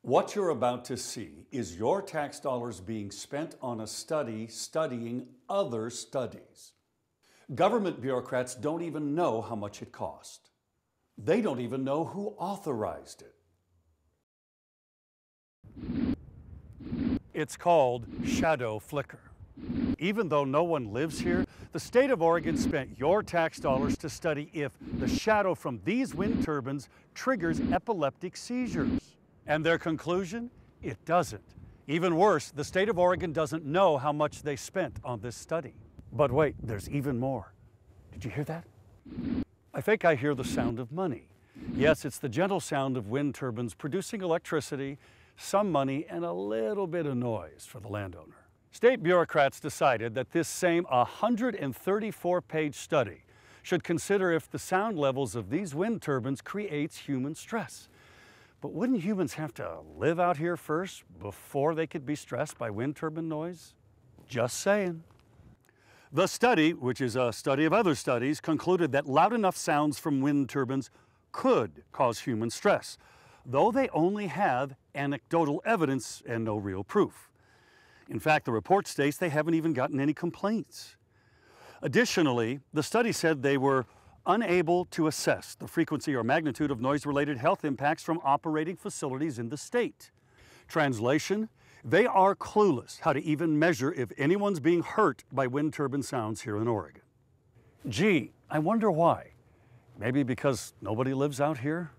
What you're about to see is your tax dollars being spent on a study studying other studies. Government bureaucrats don't even know how much it cost. They don't even know who authorized it. It's called shadow flicker. Even though no one lives here, the state of Oregon spent your tax dollars to study if the shadow from these wind turbines triggers epileptic seizures. And their conclusion? It doesn't. Even worse, the state of Oregon doesn't know how much they spent on this study. But wait, there's even more. Did you hear that? I think I hear the sound of money. Yes, it's the gentle sound of wind turbines producing electricity, some money, and a little bit of noise for the landowner. State bureaucrats decided that this same 134-page study should consider if the sound levels of these wind turbines creates human stress. But wouldn't humans have to live out here first before they could be stressed by wind turbine noise? Just saying. The study, which is a study of other studies, concluded that loud enough sounds from wind turbines could cause human stress, though they only have anecdotal evidence and no real proof. In fact, the report states they haven't even gotten any complaints. Additionally, the study said they were unable to assess the frequency or magnitude of noise-related health impacts from operating facilities in the state. Translation, they are clueless how to even measure if anyone's being hurt by wind turbine sounds here in Oregon. Gee, I wonder why. Maybe because nobody lives out here?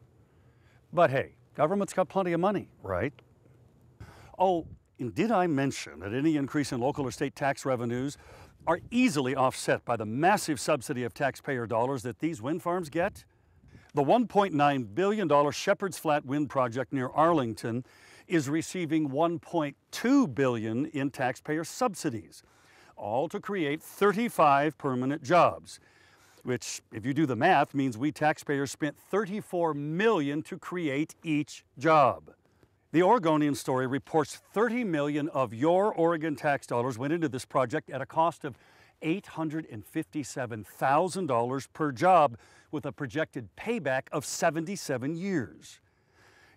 But hey, government's got plenty of money, right? Oh, and did I mention that any increase in local or state tax revenues are easily offset by the massive subsidy of taxpayer dollars that these wind farms get? The $1.9 billion Shepherd's Flat Wind Project near Arlington is receiving $1.2 billion in taxpayer subsidies, all to create 35 permanent jobs, which, if you do the math, means we taxpayers spent $34 million to create each job. The Oregonian Story reports $30 million of your Oregon tax dollars went into this project at a cost of $857,000 per job, with a projected payback of 77 years.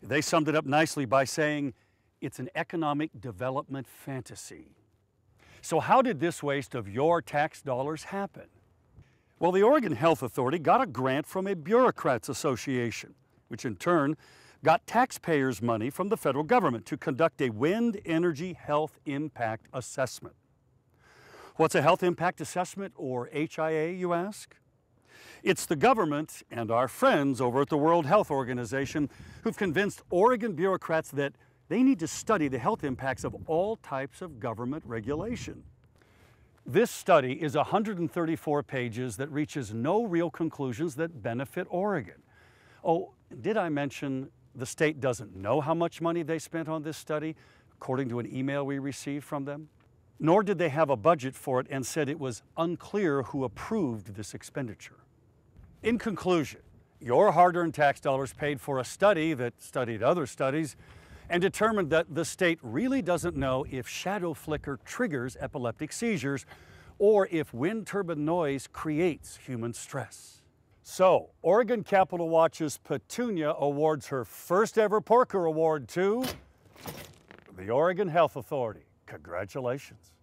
They summed it up nicely by saying, it's an economic development fantasy. So how did this waste of your tax dollars happen? Well, the Oregon Health Authority got a grant from a bureaucrats association, which in turn got taxpayers' money from the federal government to conduct a wind energy health impact assessment. What's a health impact assessment, or HIA, you ask? It's the government and our friends over at the World Health Organization who've convinced Oregon bureaucrats that they need to study the health impacts of all types of government regulation. This study is 134 pages that reaches no real conclusions that benefit Oregon. Oh, did I mention the state doesn't know how much money they spent on this study, according to an email we received from them? Nor did they have a budget for it, and said it was unclear who approved this expenditure. In conclusion, your hard-earned tax dollars paid for a study that studied other studies and determined that the state really doesn't know if shadow flicker triggers epileptic seizures or if wind turbine noise creates human stress. So, Oregon Capitol Watch's Petunia awards her first ever Porker Award to the Oregon Health Authority. Congratulations.